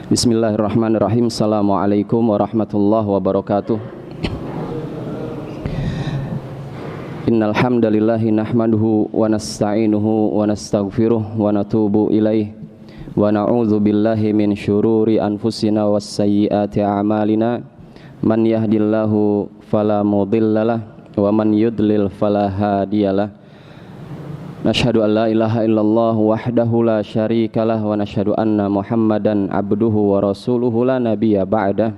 Bismillahirrahmanirrahim. Assalamualaikum warahmatullahi wabarakatuh. Innal hamdalillahi nahmaduhu wa nasta'inuhu wa nastaghfiruh wa natubu ilaih wa na'udzu billahi min syururi anfusina was sayyiati a'malina. Man yahdihillahu fala mudhillalah wa man yudlil fala hadiyalah. Nashhadu an la ilaha illallah wahdahu la syarikalah wa nashhadu anna Muhammadan abduhu wa rasuluhu la nabiyya ba'dah.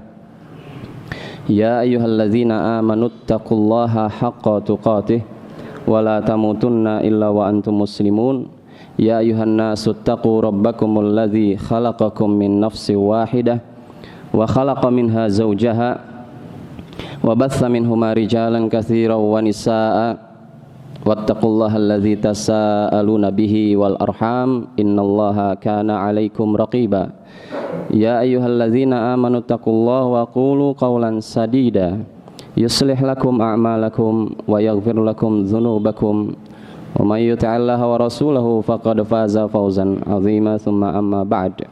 Ya ayyuhalladzina amanu taqullaha haqqa tuqatih wa la tamutunna illa wa antum muslimun. Ya ayyuhan nasu taqu rabbakumul ladzi khalaqakum min nafsin wahidah wa khalaqa minha zawjaha wa batha minhuma rijalan katsiran wa nisaa'a. Wattaqullaha alladzi tasaaluna bihi wal arham innallaha kana 'alaikum raqiba. Ya ayyuhalladzina amanu taqullaha wa qulu qawlan sadida yuslih lakum a'malakum wa yaghfir lakum dzunubakum wa may yuti'illaha wa rasulahu faqad faza fawzan 'azima. Tsumma amma ba'd,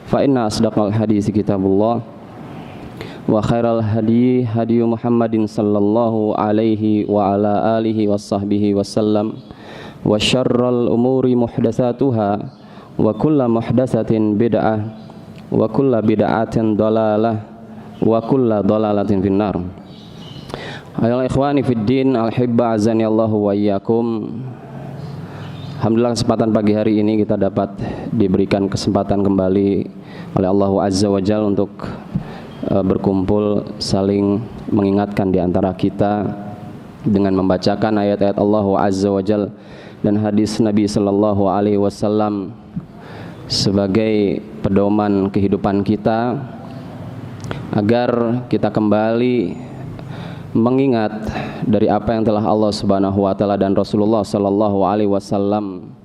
fa inna asdaqal hadits kitabullah wa khairal hadi hadi Muhammadin sallallahu alaihi wa ala alihi washabbihi wasallam wa syarrul umuri muhdatsatuha wa kullu muhdatsatin bid'ah wa kullu bid'atin dhalalah wa kullu dhalalatin finnar. Ayolah ikhwani fid din al-hibba azani Allahu wa iyyakum. Alhamdulillah kesempatan pagi hari ini kita dapat diberikan kesempatan kembali oleh Allah Azza wa Jalla untuk berkumpul saling mengingatkan di antara kita dengan membacakan ayat-ayat Allah Azza wa Jalla dan hadis Nabi sallallahu alaihi wasallam sebagai pedoman kehidupan kita agar kita kembali mengingat dari apa yang telah Allah Subhanahu wa taala dan Rasulullah sallallahu alaihi wasallam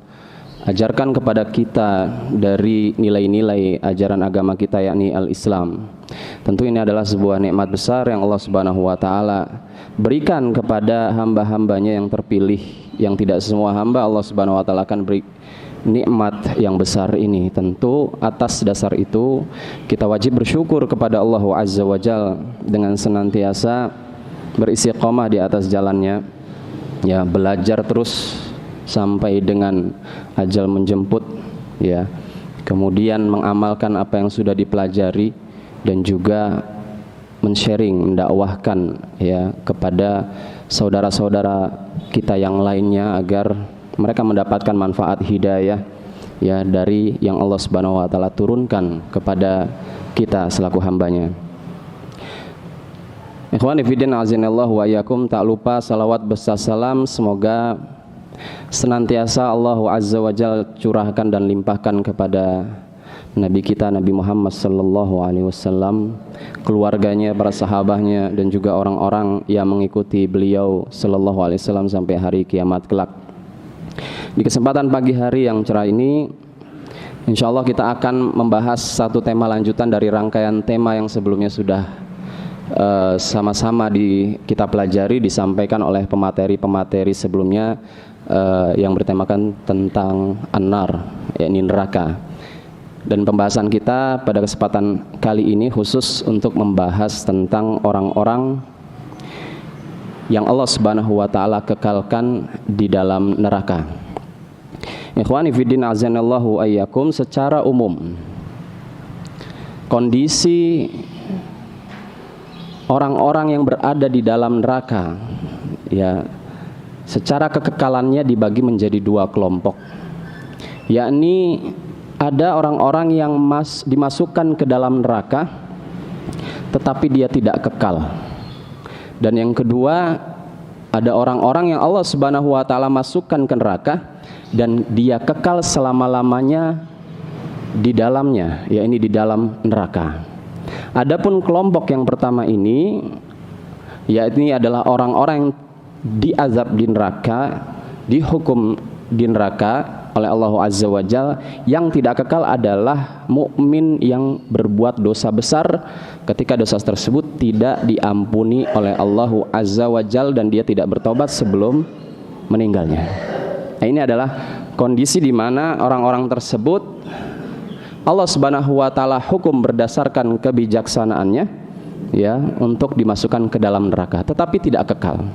ajarkan kepada kita dari nilai-nilai ajaran agama kita, yakni al-Islam. Tentu ini adalah sebuah nikmat besar yang Allah Subhanahu wa taala berikan kepada hamba-hambanya yang terpilih, yang tidak semua hamba Allah Subhanahu wa taala akan beri nikmat yang besar ini. Tentu atas dasar itu kita wajib bersyukur kepada Allah Azza wa Jalla dengan senantiasa beristiqomah di atas jalannya, ya, belajar terus sampai dengan ajal menjemput, ya, kemudian mengamalkan apa yang sudah dipelajari dan juga men-sharing, mendakwahkan, ya, kepada saudara-saudara kita yang lainnya agar mereka mendapatkan manfaat hidayah, ya, dari yang Allah Subhanahu wa taala turunkan kepada kita selaku hambanya. Ikhwani fillah azinallahu wa iyyakum, tak lupa salawat beserta salam semoga senantiasa Allah Azza wa Jalla curahkan dan limpahkan kepada Nabi kita Nabi Muhammad sallallahu alaihi wasallam, keluarganya, para sahabatnya dan juga orang-orang yang mengikuti beliau sallallahu alaihi wasallam sampai hari kiamat kelak. Di kesempatan pagi hari yang cerah ini, insyaallah kita akan membahas satu tema lanjutan dari rangkaian tema yang sebelumnya sudah sama-sama kita pelajari, disampaikan oleh pemateri-pemateri sebelumnya yang bertemakan tentang an-nar, yakni neraka. Dan pembahasan kita pada kesempatan kali ini khusus untuk membahas tentang orang-orang yang Allah Subhanahu wa taala kekalkan di dalam neraka. Ikhwani fiddin azanallahu ayyakum, secara umum kondisi orang-orang yang berada di dalam neraka, ya, secara kekekalannya dibagi menjadi dua kelompok, yakni ada orang-orang yang dimasukkan ke dalam neraka tetapi dia tidak kekal. Dan yang kedua, ada orang-orang yang Allah Subhanahu wa taala masukkan ke neraka dan dia kekal selama-lamanya di dalamnya, yakni di dalam neraka. Adapun kelompok yang pertama ini, yakni adalah orang-orang yang diazab di neraka, dihukum di neraka oleh Allah Azza wa Jalla. Yang tidak kekal adalah mukmin yang berbuat dosa besar ketika dosa tersebut tidak diampuni oleh Allah Azza wa Jalla dan dia tidak bertobat sebelum meninggalnya. Nah, ini adalah kondisi di mana orang-orang tersebut Allah Subhanahu wa taala hukum berdasarkan kebijaksanaannya, ya, untuk dimasukkan ke dalam neraka, tetapi tidak kekal.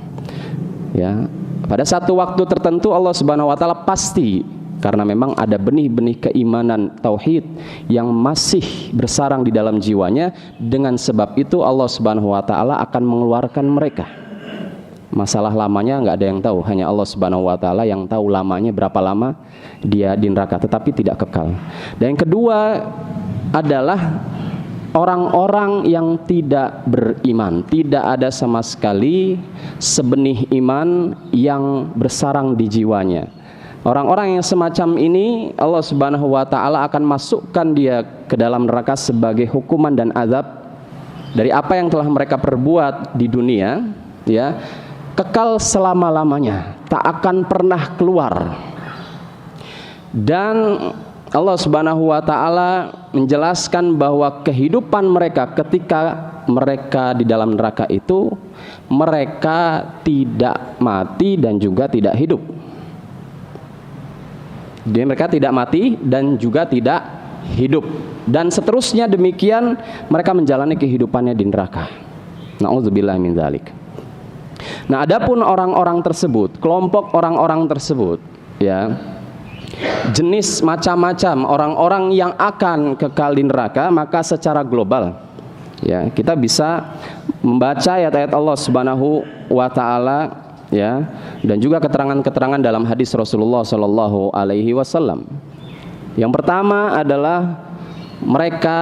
Ya, pada satu waktu tertentu Allah Subhanahu wa taala pasti, karena memang ada benih-benih keimanan tauhid yang masih bersarang di dalam jiwanya, dengan sebab itu Allah Subhanahu wa taala akan mengeluarkan mereka. Masalah lamanya nggak ada yang tahu, hanya Allah Subhanahu wa taala yang tahu lamanya, berapa lama dia di neraka, tetapi tidak kekal. Dan yang kedua adalah orang-orang yang tidak beriman, tidak ada sama sekali sebenih iman yang bersarang di jiwanya. Orang-orang yang semacam ini Allah Subhanahu wa taala akan masukkan dia ke dalam neraka sebagai hukuman dan azab dari apa yang telah mereka perbuat di dunia, ya. Kekal selama-lamanya, tak akan pernah keluar. Dan Allah Subhanahu wa taala menjelaskan bahwa kehidupan mereka ketika mereka di dalam neraka itu, mereka tidak mati dan juga tidak hidup. Jadi mereka tidak mati dan juga tidak hidup, dan seterusnya demikian mereka menjalani kehidupannya di neraka. Na'udzubillah min dzalik. Nah, adapun orang-orang tersebut, kelompok orang-orang tersebut, ya, jenis macam-macam orang-orang yang akan kekal di neraka, maka secara global, ya, kita bisa membaca ayat-ayat Allah Subhanahu wa taala, ya, dan juga keterangan-keterangan dalam hadis Rasulullah Shallallahu alaihi wasallam. Yang pertama adalah mereka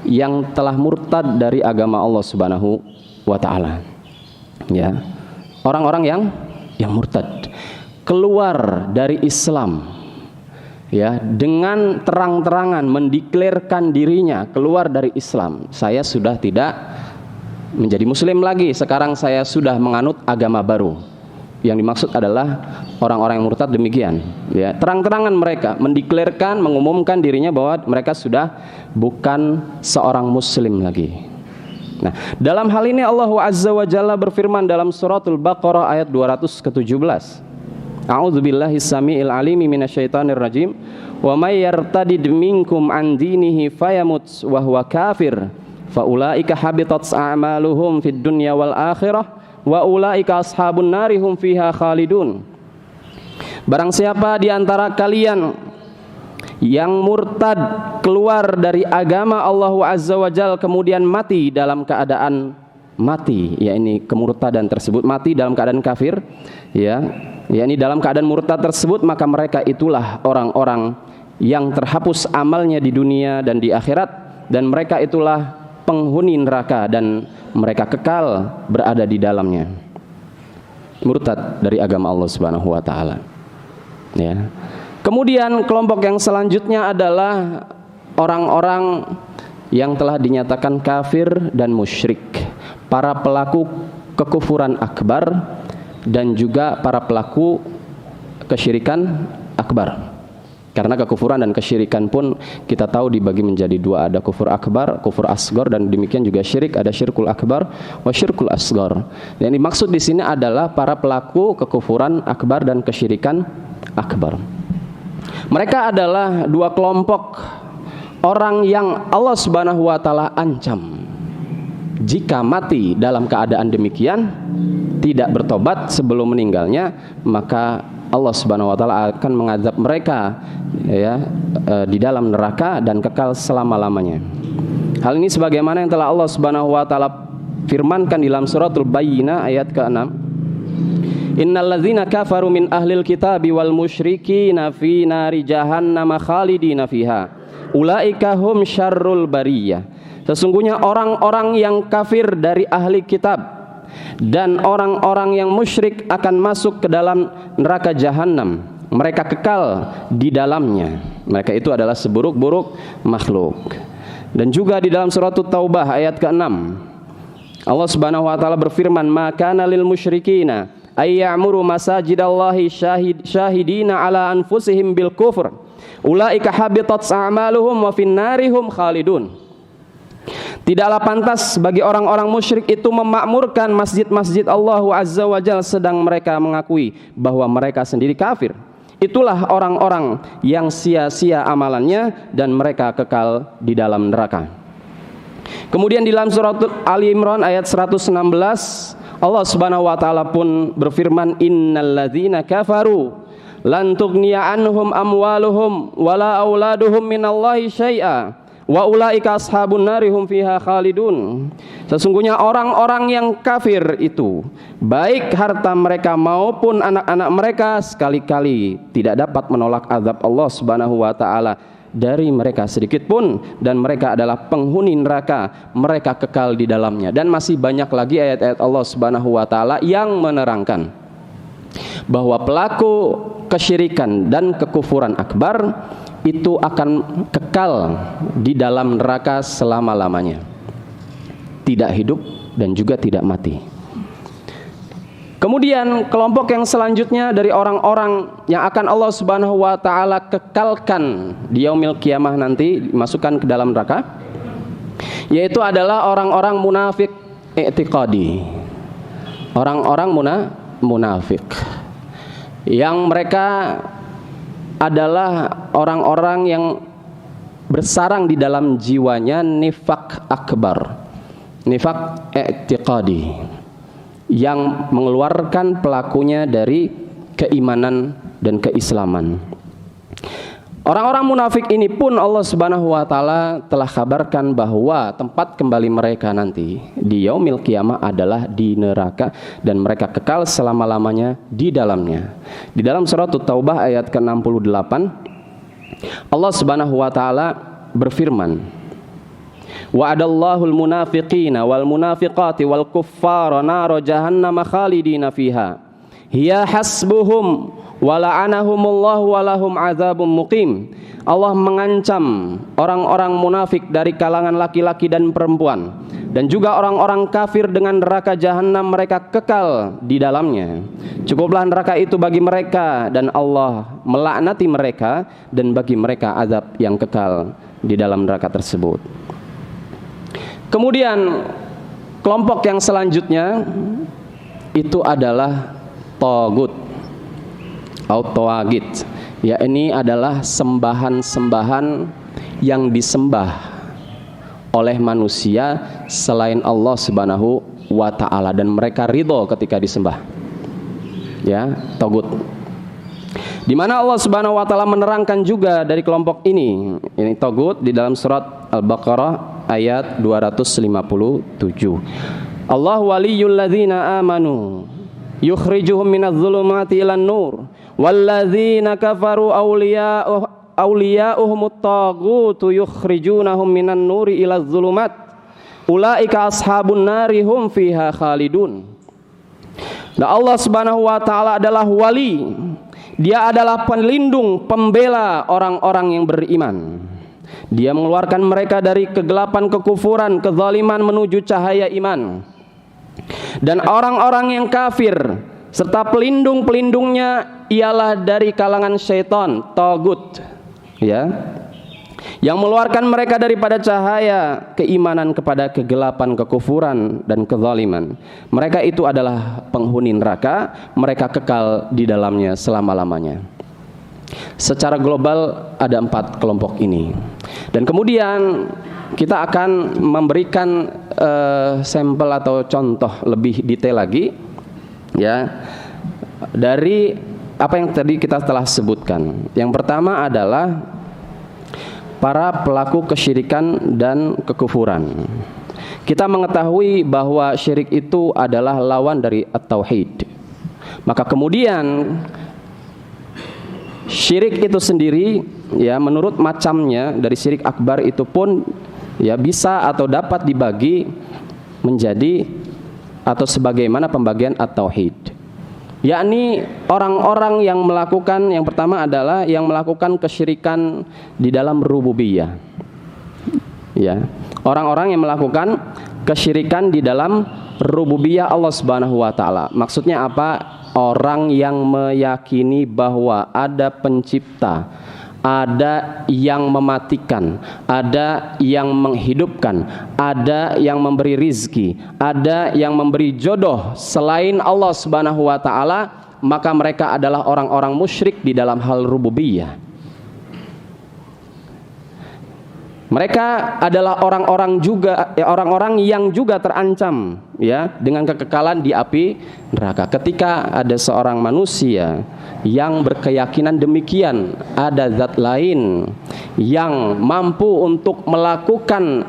yang telah murtad dari agama Allah Subhanahu wa taala. Ya, orang-orang yang murtad, keluar dari Islam, ya, dengan terang-terangan mendeklarkan dirinya keluar dari Islam. Saya sudah tidak menjadi muslim lagi, sekarang saya sudah menganut agama baru. Yang dimaksud adalah orang-orang yang murtad demikian, ya, terang-terangan mereka mendeklarkan, mengumumkan dirinya bahwa mereka sudah bukan seorang muslim lagi. Nah, dalam hal ini Allah Azza wa Jalla berfirman dalam suratul Baqarah ayat 217. A'udzubillahi samiil alimi minasyaitonir rajim. Wa may yartadid minkum an dinihi fayamut wa huwa kafir fa ulaika habitat a'maluhum fid dunya wal akhirah wa ulaika ashabun nari hum fiha khalidun. Barang siapa di antara kalian yang murtad, keluar dari agama Allah Azza wa Jalla, kemudian mati dalam keadaan mati, ya, ini kemurtadan tersebut, mati dalam keadaan kafir, ya, ini dalam keadaan murtad tersebut, maka mereka itulah orang-orang yang terhapus amalnya di dunia dan di akhirat, dan mereka itulah penghuni neraka dan mereka kekal berada di dalamnya. Murtad dari agama Allah Subhanahu wa taala, ya. Kemudian kelompok yang selanjutnya adalah orang-orang yang telah dinyatakan kafir dan musyrik, para pelaku kekufuran akbar dan juga para pelaku kesyirikan akbar. Karena kekufuran dan kesyirikan pun kita tahu dibagi menjadi dua, ada kufur akbar, kufur asgar, dan demikian juga syirik, ada syirkul akbar wa syirkul asgar. Yang dimaksud di sini adalah para pelaku kekufuran akbar dan kesyirikan akbar. Mereka adalah dua kelompok orang yang Allah Subhanahu wa taala ancam. Jika mati dalam keadaan demikian, tidak bertobat sebelum meninggalnya, maka Allah Subhanahu wa taala akan mengazab mereka, ya, di dalam neraka dan kekal selama-lamanya. Hal ini sebagaimana yang telah Allah Subhanahu wa taala firmankan di dalam suratul Bayyinah ayat ke-6. Innal ladzina kafaru min ahlil kitabi wal musyrikina fi nari jahannam khalidina fiha ulaika hum syarrul bariyah. Sesungguhnya orang-orang yang kafir dari ahli kitab dan orang-orang yang musyrik akan masuk ke dalam neraka jahanam. Mereka kekal di dalamnya. Mereka itu adalah seburuk-buruk makhluk. Dan juga di dalam surat Taubah ayat ke-6, Allah Subhanahu wa taala berfirman, "Ma kana lil musyrikina ayya'muru masajidallahi syahidina ala anfusihim bil kufr ulaika habitat a'maluhum wa finnarihum khalidun." Tidaklah pantas bagi orang-orang musyrik itu memakmurkan masjid-masjid Allah Azza wa Jalla sedang mereka mengakui bahwa mereka sendiri kafir. Itulah orang-orang yang sia-sia amalannya dan mereka kekal di dalam neraka. Kemudian di dalam surat Ali Imran ayat 116, Allah Subhanahu wa taala pun berfirman, innalladzina kafaru lan tughniya anhum amwaluhum wala auladuhum minallahi syai'a wa ulaika ashabun nari hum fiha khalidun. Sesungguhnya orang-orang yang kafir itu, baik harta mereka maupun anak-anak mereka, sekali-kali tidak dapat menolak azab Allah Subhanahu wa taala dari mereka sedikit pun, dan mereka adalah penghuni neraka, mereka kekal di dalamnya. Dan masih banyak lagi ayat-ayat Allah Subhanahu wa taala yang menerangkan bahwa pelaku kesyirikan dan kekufuran akbar itu akan kekal di dalam neraka selama-lamanya, tidak hidup dan juga tidak mati. Kemudian kelompok yang selanjutnya dari orang-orang yang akan Allah Subhanahu wa taala kekalkan di yaumil qiyamah nanti, dimasukkan ke dalam neraka, yaitu adalah orang-orang munafik i'tiqadi. Orang-orang munafik yang mereka adalah orang-orang yang bersarang di dalam jiwanya nifak akbar, nifak i'tiqadi, yang mengeluarkan pelakunya dari keimanan dan keislaman. Orang-orang munafik ini pun Allah Subhanahu wa taala telah kabarkan bahwa tempat kembali mereka nanti di yaumil qiyamah adalah di neraka, dan mereka kekal selama-lamanya di dalamnya. Di dalam surat At-Taubah ayat ke-68, Allah Subhanahu wa taala berfirman, wa'adallahul munafiqina wal munafiqati wal kuffara nar jahannam khalidina fiha hiya hasbuhum wala'anahumullahu walahum azabum muqim. Allah mengancam orang-orang munafik dari kalangan laki-laki dan perempuan, dan juga orang-orang kafir dengan neraka jahanam, mereka kekal di dalamnya. Cukuplah neraka itu bagi mereka, dan Allah melaknati mereka, dan bagi mereka azab yang kekal di dalam neraka tersebut. Kemudian kelompok yang selanjutnya itu adalah tagut atau tawagid, ya, ini adalah sembahan-sembahan yang disembah oleh manusia selain Allah Subhanahu wa taala, dan mereka ridho ketika disembah, ya, tagut. Di mana Allah Subhanahu wa taala menerangkan juga dari kelompok ini tagut di dalam surat Al-Baqarah ayat 257. Allah waliyul ladzina amanu yukhrijuhum minadh dhulumati ilan nur walladzina kafaru awliya'uhumut taghutu yukhrijunahum minan nuri ilaz zulumat ulaika ashabun nari hum fiha khalidun. Nah, Allah Subhanahu wa taala adalah wali. Dia adalah pelindung, pembela orang-orang yang beriman. Dia mengeluarkan mereka dari kegelapan kekufuran, kezaliman menuju cahaya iman. Dan orang-orang yang kafir serta pelindung-pelindungnya ialah dari kalangan syaitan, tagut, ya, yang mengeluarkan mereka daripada cahaya keimanan kepada kegelapan kekufuran dan kezaliman. Mereka itu adalah penghuni neraka, mereka kekal di dalamnya selama-lamanya. Secara global ada 4 kelompok ini, dan kemudian kita akan memberikan sampel atau contoh lebih detail lagi, ya, dari apa yang tadi kita telah sebutkan. Yang pertama adalah para pelaku kesyirikan dan kekufuran. Kita mengetahui bahwa syirik itu adalah lawan dari at-tauhid. Maka kemudian syirik itu sendiri, ya, menurut macamnya dari syirik akbar itu pun, ya, bisa atau dapat dibagi menjadi atau sebagaimana pembagian at-tauhid, yakni orang-orang yang melakukan, yang pertama adalah yang melakukan kesyirikan di dalam rububiyah, ya, orang-orang yang melakukan kesyirikan di dalam rububiyah Allah Subhanahu wa taala. Maksudnya apa? Orang yang meyakini bahwa ada pencipta, ada yang mematikan, ada yang menghidupkan, ada yang memberi rizki, ada yang memberi jodoh selain Allah Subhanahu wa taala, maka mereka adalah orang-orang musyrik di dalam hal rububiyah. Mereka adalah orang-orang yang juga terancam ya dengan kekekalan di api neraka. Ketika ada seorang manusia yang berkeyakinan demikian, ada zat lain yang mampu untuk melakukan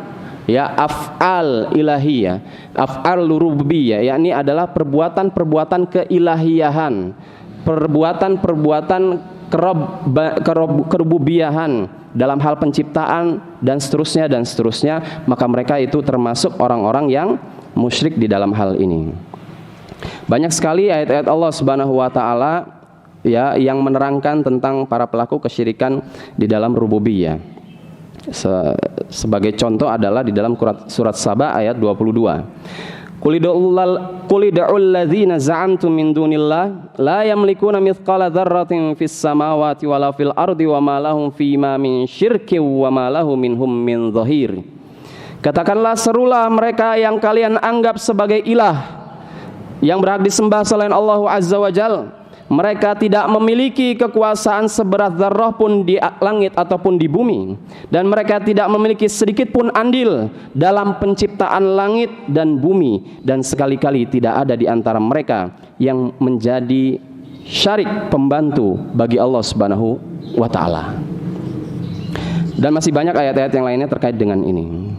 ya af'al ilahiyah, af'al rububiyah, yakni adalah perbuatan-perbuatan keilahiyahan, perbuatan-perbuatan kerububiyahan dalam hal penciptaan dan seterusnya, maka mereka itu termasuk orang-orang yang musyrik di dalam hal ini. Banyak sekali ayat-ayat Allah Subhanahu wa taala ya yang menerangkan tentang para pelaku kesyirikan di dalam rububiyah. Sebagai contoh adalah di dalam surat Saba ayat 22. Qul id'ul ladzina za'amtum min dunillah la yamlikuna mithqala dzarratin fis samawati wala fil ardi wa ma lahum fima min syirkin wa ma lahu minhum min dhahir. Katakanlah, serulah mereka yang kalian anggap sebagai ilah yang berhak disembah selain Allah Azza wa Jalla. Mereka tidak memiliki kekuasaan seberat zarrah pun di langit ataupun di bumi, dan mereka tidak memiliki sedikit pun andil dalam penciptaan langit dan bumi, dan sekali-kali tidak ada di antara mereka yang menjadi syarik pembantu bagi Allah Subhanahu wa taala. Dan masih banyak ayat-ayat yang lainnya terkait dengan ini.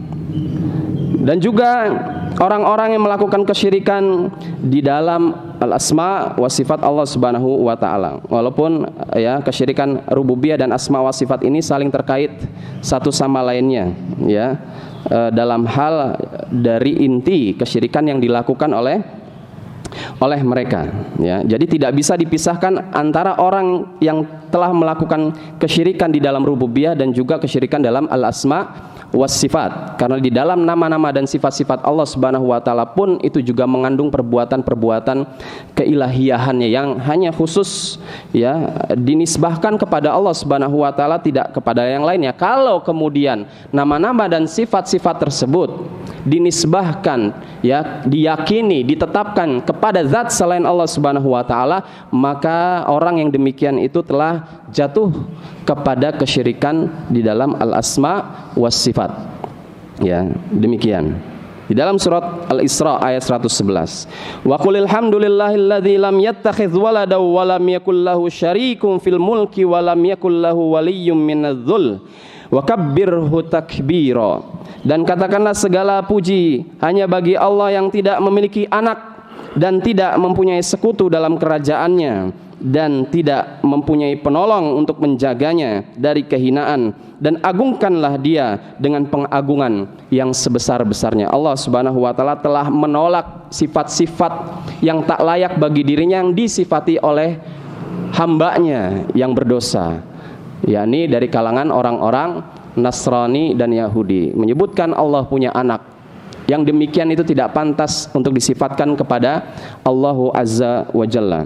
Dan juga orang-orang yang melakukan kesyirikan di dalam al-asma wa sifat Allah Subhanahu wa taala. Walaupun ya kesyirikan rububiyah dan asma wa sifat ini saling terkait satu sama lainnya ya, dalam hal dari inti kesyirikan yang dilakukan oleh mereka ya. Jadi tidak bisa dipisahkan antara orang yang telah melakukan kesyirikan di dalam rububiyah dan juga kesyirikan dalam al-asma wasifat, karena di dalam nama-nama dan sifat-sifat Allah Subhanahu wa taala pun itu juga mengandung perbuatan-perbuatan keilahiyahannya yang hanya khusus ya dinisbahkan kepada Allah Subhanahu wa taala, tidak kepada yang lainnya. Kalau kemudian nama-nama dan sifat-sifat tersebut dinisbahkan ya, diyakini, ditetapkan kepada zat selain Allah Subhanahu wa taala, maka orang yang demikian itu telah jatuh kepada kesyirikan di dalam al-asma was sifat. Ya, demikian. Di dalam surat Al-Isra ayat 111. Wa qulil hamdulillahilladzi lam yattakhidz walada wa lam yakul lahu syarikun fil mulki wa lam yakul lahu waliyyun minadh-dhul wa kabbirhu takbira. Dan katakanlah segala puji hanya bagi Allah yang tidak memiliki anak dan tidak mempunyai sekutu dalam kerajaannya, dan tidak mempunyai penolong untuk menjaganya dari kehinaan, dan agungkanlah dia dengan pengagungan yang sebesar-besarnya. Allah Subhanahu wa taala telah menolak sifat-sifat yang tak layak bagi dirinya yang disifati oleh hambanya yang berdosa, yakni dari kalangan orang-orang Nasrani dan Yahudi, menyebutkan Allah punya anak. Yang demikian itu tidak pantas untuk disifatkan kepada Allah Azza wa Jalla.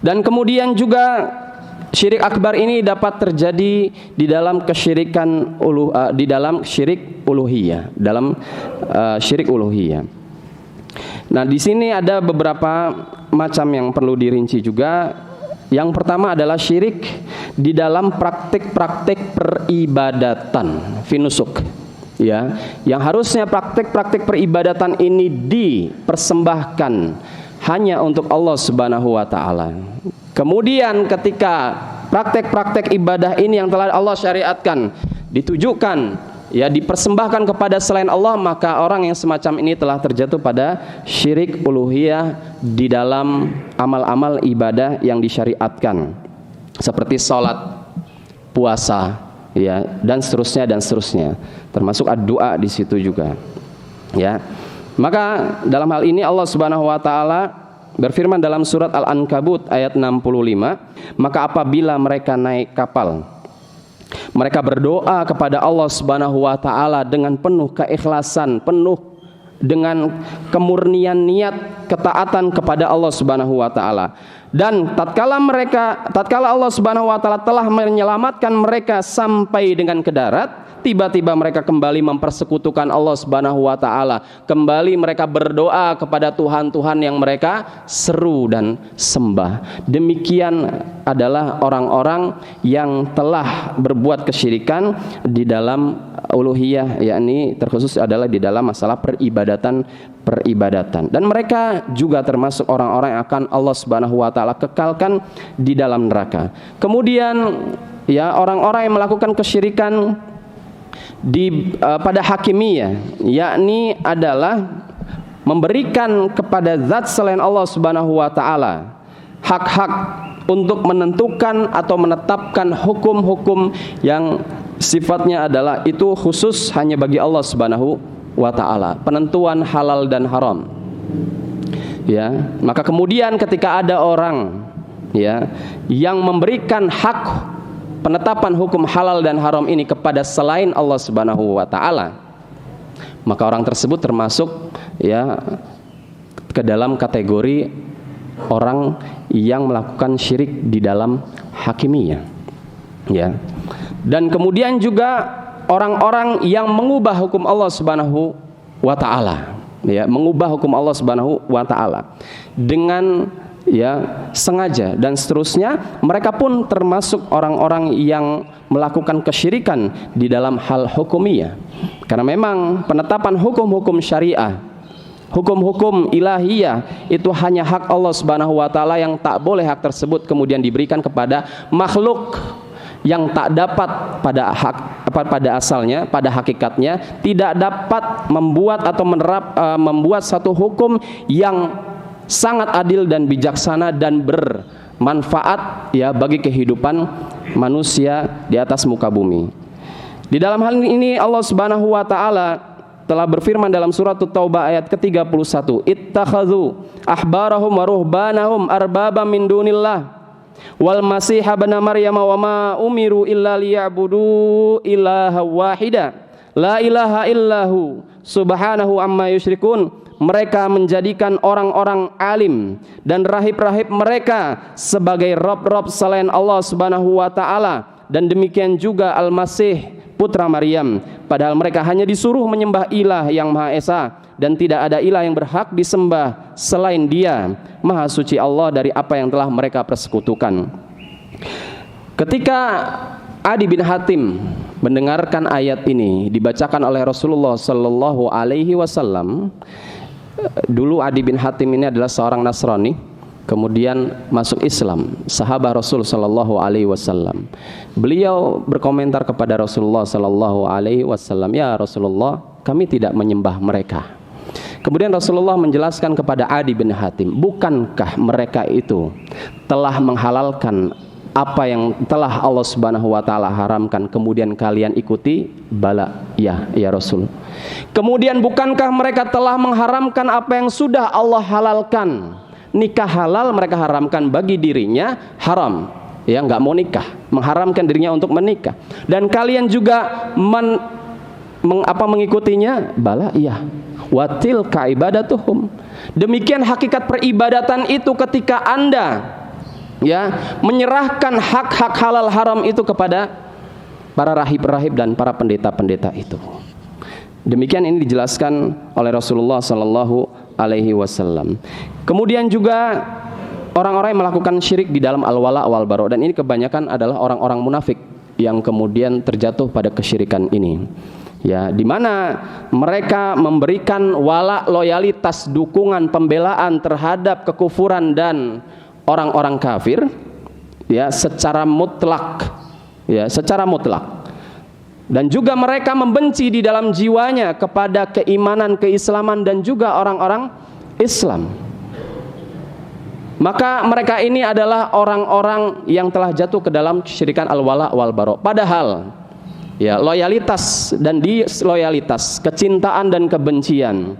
Dan kemudian juga syirik akbar ini dapat terjadi di dalam kesyirikan di dalam syirik uluhiyah, syirik uluhiyah. Nah, di sini ada beberapa macam yang perlu dirinci juga. Yang pertama adalah syirik di dalam praktik-praktik peribadatan, finusuk. Ya, yang harusnya praktik-praktik peribadatan ini dipersembahkan hanya untuk Allah Subhanahu wa taala. Kemudian ketika praktek-praktek ibadah ini yang telah Allah syariatkan ditujukan ya dipersembahkan kepada selain Allah, maka orang yang semacam ini telah terjatuh pada syirik uluhiyah di dalam amal-amal ibadah yang disyariatkan, seperti salat, puasa ya, dan seterusnya, termasuk ad-du'a di situ juga ya. Maka dalam hal ini Allah Subhanahu wa taala berfirman dalam surat Al-Ankabut ayat 65, maka apabila mereka naik kapal, mereka berdoa kepada Allah Subhanahu wa taala dengan penuh keikhlasan, penuh dengan kemurnian niat ketaatan kepada Allah Subhanahu wa taala. Dan tatkala Allah Subhanahu wa taala telah menyelamatkan mereka sampai dengan ke darat, tiba-tiba mereka kembali mempersekutukan Allah Subhanahu wa taala, kembali mereka berdoa kepada Tuhan-Tuhan yang mereka seru dan sembah. Demikian adalah orang-orang yang telah berbuat kesyirikan di dalam uluhiyah, yakni terkhusus adalah di dalam masalah peribadatan. Dan mereka juga termasuk orang-orang yang akan Allah Subhanahu wa taala kekalkan di dalam neraka. Kemudian ya, orang-orang yang melakukan kesyirikan pada hakimiyah, yakni adalah memberikan kepada zat selain Allah Subhanahu wa taala hak-hak untuk menentukan atau menetapkan hukum-hukum yang sifatnya adalah itu khusus hanya bagi Allah Subhanahu wa ta'ala, penentuan halal dan haram. Ya, maka kemudian ketika ada orang ya yang memberikan hak penetapan hukum halal dan haram ini kepada selain Allah Subhanahu wa ta'ala, maka orang tersebut termasuk ya ke dalam kategori orang yang melakukan syirik di dalam hakimiyah. Ya. Dan kemudian juga orang-orang yang mengubah hukum Allah Subhanahu wa taala, ya, mengubah hukum Allah Subhanahu wa taala dengan ya sengaja dan seterusnya, mereka pun termasuk orang-orang yang melakukan kesyirikan di dalam hal hukumiyah. Karena memang penetapan hukum-hukum syariah, hukum-hukum ilahiyah itu hanya hak Allah Subhanahu wa taala, yang tak boleh hak tersebut kemudian diberikan kepada makhluk yang tak dapat pada asalnya, pada hakikatnya tidak dapat membuat atau membuat satu hukum yang sangat adil dan bijaksana dan bermanfaat ya bagi kehidupan manusia di atas muka bumi. Di dalam hal ini Allah Subhanahu wa taala telah berfirman dalam surat At-Taubah ayat ke-31, ittakhadhu ahbarahum wa ruhbanahum arbaba min dunillah wal masih ibn maryam wa ma umiru illa liya'budu ilaha wahida la ilaha illahu subhanahu amma yusyrikun. Mereka menjadikan orang-orang alim dan rahib-rahib mereka sebagai rob-rob selain Allah Subhanahu wa taala, dan demikian juga Al-Masih putra Maryam, padahal mereka hanya disuruh menyembah ilah yang Maha Esa dan tidak ada ilah yang berhak disembah selain Dia. Maha suci Allah dari apa yang telah mereka persekutukan. Ketika Adi bin Hatim mendengarkan ayat ini dibacakan oleh Rasulullah sallallahu alaihi wasallam, dulu Adi bin Hatim ini adalah seorang Nasrani, kemudian masuk Islam, sahabat Rasul sallallahu alaihi wasallam. Beliau berkomentar kepada Rasulullah sallallahu alaihi wasallam, "Ya Rasulullah, kami tidak menyembah mereka." Kemudian Rasulullah menjelaskan kepada Adi bin Hatim, "Bukankah mereka itu telah menghalalkan apa yang telah Allah Subhanahu wa taala haramkan, kemudian kalian ikuti?" "Bala, ya Rasul." "Kemudian bukankah mereka telah mengharamkan apa yang sudah Allah halalkan? Nikah halal mereka haramkan bagi dirinya haram, ya nggak mau nikah, mengharamkan dirinya untuk menikah. Dan kalian juga mengikutinya?" "Bala, iya." "Watil ka ibadatuhum." Demikian hakikat peribadatan itu ketika Anda ya menyerahkan hak-hak halal haram itu kepada para rahib-rahib dan para pendeta-pendeta itu. Demikian ini dijelaskan oleh Rasulullah sallallahu alaihi wasallam. Kemudian juga orang-orang yang melakukan syirik di dalam al-wala wal bara, dan ini kebanyakan adalah orang-orang munafik yang kemudian terjatuh pada kesyirikan ini. Ya, di mana mereka memberikan wala, loyalitas, dukungan, pembelaan terhadap kekufuran dan orang-orang kafir ya secara mutlak, ya secara mutlak. Dan juga mereka membenci di dalam jiwanya kepada keimanan, keislaman dan juga orang-orang Islam. Maka mereka ini adalah orang-orang yang telah jatuh ke dalam kesyirikan al-wala wal bara. Padahal ya loyalitas dan disloyalitas, kecintaan dan kebencian,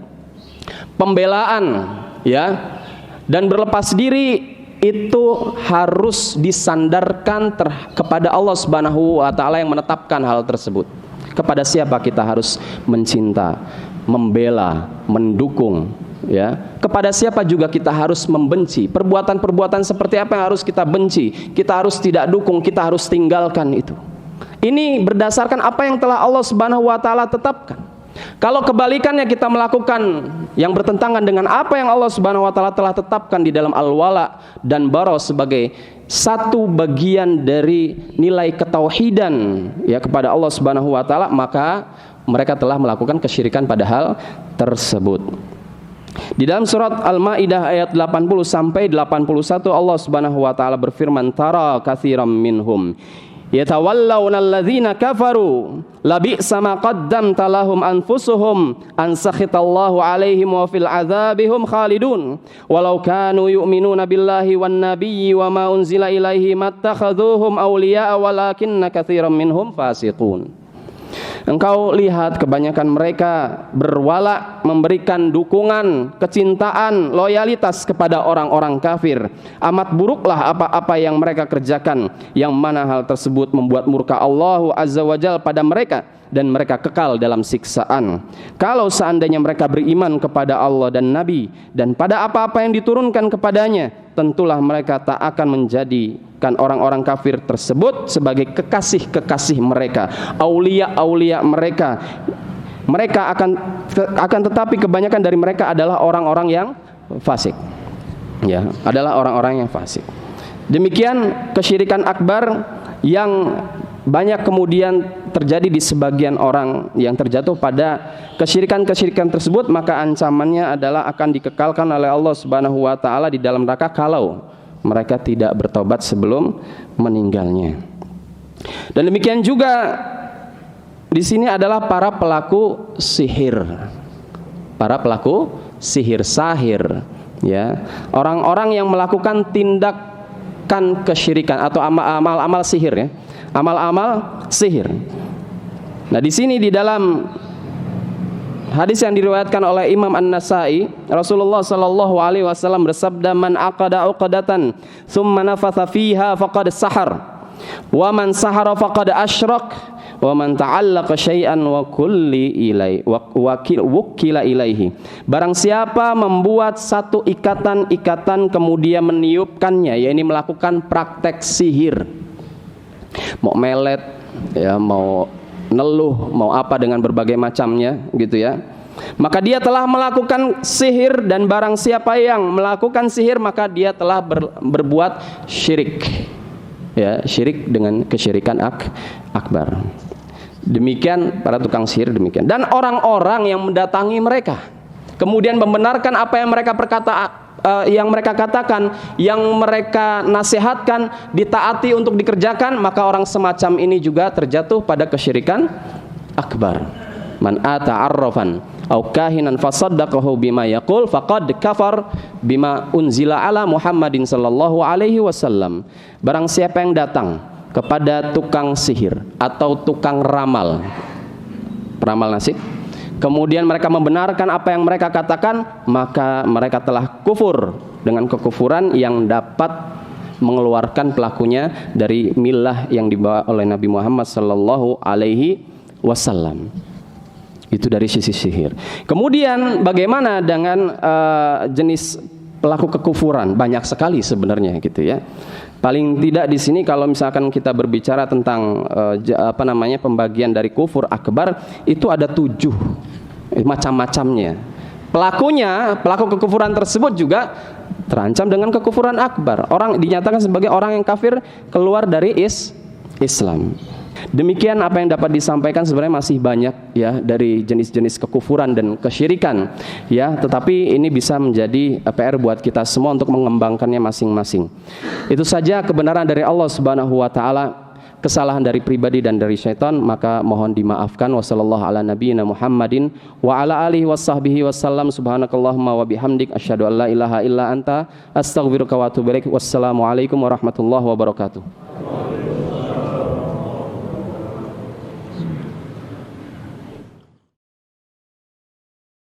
pembelaan ya dan berlepas diri itu harus disandarkan kepada Allah Subhanahu wa taala yang menetapkan hal tersebut. Kepada siapa kita harus mencinta, membela, mendukung, ya. Kepada siapa juga kita harus membenci. Perbuatan-perbuatan seperti apa yang harus kita benci, kita harus tidak dukung, kita harus tinggalkan itu. Ini berdasarkan apa yang telah Allah Subhanahu wa taala tetapkan. Kalau kebalikannya kita melakukan yang bertentangan dengan apa yang Allah Subhanahu wa taala telah tetapkan di dalam al-wala dan bara sebagai satu bagian dari nilai ketauhidan ya kepada Allah Subhanahu wa taala, maka mereka telah melakukan kesyirikan pada hal tersebut. Di dalam surat Al-Maidah ayat 80 sampai 81 Allah Subhanahu wa taala berfirman, "Tara katsiran minhum yatawallawna alladzina kafaru labi'sa ma qaddamta lahum anfusuhum an sakhitallahu alaihim wa fil adzabihum khalidun walau kanu yu'minuna billahi wan nabiyyi wa ma unzila ilaihi mattakhadhuhum awliya'a walakinna katsiran minhum fasiqun." Engkau lihat kebanyakan mereka berwala, memberikan dukungan, kecintaan, loyalitas kepada orang-orang kafir. Amat buruklah apa-apa yang mereka kerjakan, yang mana hal tersebut membuat murka Allah Azza wa Jalla pada mereka dan mereka kekal dalam siksaan. Kalau seandainya mereka beriman kepada Allah dan Nabi dan pada apa-apa yang diturunkan kepadanya, tentulah mereka tak akan menjadikan orang-orang kafir tersebut sebagai kekasih-kekasih mereka, aulia-aulia mereka. Mereka akan tetapi kebanyakan dari mereka adalah orang-orang yang fasik. Ya, adalah orang-orang yang fasik. Demikian kesyirikan akbar yang banyak kemudian terjadi di sebagian orang yang terjatuh pada kesyirikan-kesyirikan tersebut, maka ancamannya adalah akan dikekalkan oleh Allah Subhanahu wa taala di dalam neraka kalau mereka tidak bertobat sebelum meninggalnya. Dan demikian juga di sini adalah para pelaku sihir. Para pelaku sihir, sahir, ya. Orang-orang yang melakukan tindakan kesyirikan atau amal-amal sihir, ya. Amal-amal sihir. Nah, di sini di dalam hadis yang diriwayatkan oleh Imam An-Nasa'i, Rasulullah sallallahu alaihi wasallam bersabda, "Man aqada uqdatan thumma nafatha fiha faqad sahar, wa man sahara faqad asyrak, wa man ta'allaqa syai'an wa wukila ilaihi." Barang siapa membuat satu ikatan kemudian meniupkannya, yakni melakukan praktek sihir, mau melet, ya, mau neluh, mau apa dengan berbagai macamnya, gitu ya, maka dia telah melakukan sihir. Dan barang siapa yang melakukan sihir, maka dia telah berbuat syirik, ya, syirik dengan kesyirikan akbar. Demikian para tukang sihir, demikian. Dan orang-orang yang mendatangi mereka kemudian membenarkan apa yang mereka yang mereka katakan, yang mereka nasihatkan, ditaati untuk dikerjakan, maka orang semacam ini juga terjatuh pada kesyirikan akbar. Man ata arrafan au kahinan fasaddaqahu bima yaqul faqad kafar bima unzila ala Muhammadin sallallahu alaihi wasallam. Barang siapa yang datang kepada tukang sihir atau tukang ramal, peramal nasib, kemudian mereka membenarkan apa yang mereka katakan, maka mereka telah kufur dengan kekufuran yang dapat mengeluarkan pelakunya dari millah yang dibawa oleh Nabi Muhammad sallallahu alaihi wasallam. Itu dari sisi sihir. Kemudian bagaimana dengan jenis pelaku kekufuran? Banyak sekali sebenarnya, gitu ya. Paling tidak di sini kalau misalkan kita berbicara tentang pembagian dari kufur akbar, itu ada 7 macam-macamnya. Pelaku kekufuran tersebut juga terancam dengan kekufuran akbar. Orang dinyatakan sebagai orang yang kafir, keluar dari Islam. Demikian apa yang dapat disampaikan. Sebenarnya masih banyak, ya, dari jenis-jenis kekufuran dan kesyirikan, ya, tetapi ini bisa menjadi PR buat kita semua untuk mengembangkannya masing-masing. Itu saja kebenaran dari Allah Subhanahu wa taala. Kesalahan dari pribadi dan dari syaitan maka mohon dimaafkan. Wassallallahu ala nabiyyina Muhammadin wa ala alihi washabbihi wasallam. Subhanakallahumma wa bihamdik asyhadu an la ilaha illa anta astaghfiruka wa atubu ilaik. Wassalamualaikum warahmatullahi wabarakatuh.